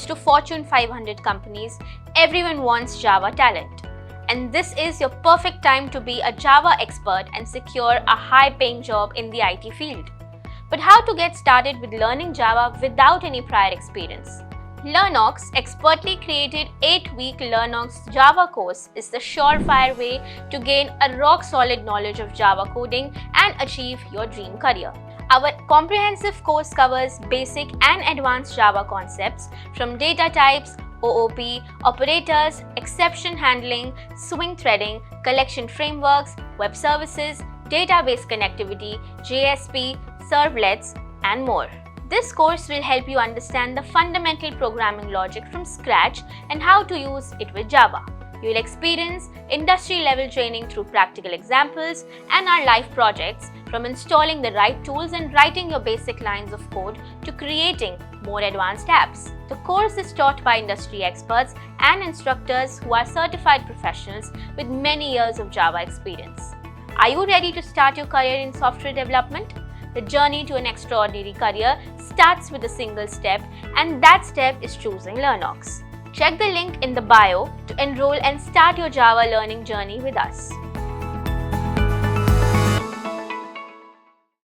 to Fortune 500 companies, everyone wants Java talent. And this is your perfect time to be a Java expert and secure a high-paying job in the IT field. But how to get started with learning Java without any prior experience? LearNowX expertly created 8-week LearNowX Java course is the surefire way to gain a rock-solid knowledge of Java coding and achieve your dream career. Our comprehensive course covers basic and advanced Java concepts from data types, OOP, operators, exception handling, swing threading, collection frameworks, web services, database connectivity, JSP, servlets, and more. This course will help you understand the fundamental programming logic from scratch and how to use it with Java. You will experience industry-level training through practical examples and our live projects, from installing the right tools and writing your basic lines of code to creating more advanced apps. The course is taught by industry experts and instructors who are certified professionals with many years of Java experience. Are you ready to start your career in software development? The journey to an extraordinary career starts with a single step, and that step is choosing LearNowX. Check the link in the bio to enroll and start your Java learning journey with us.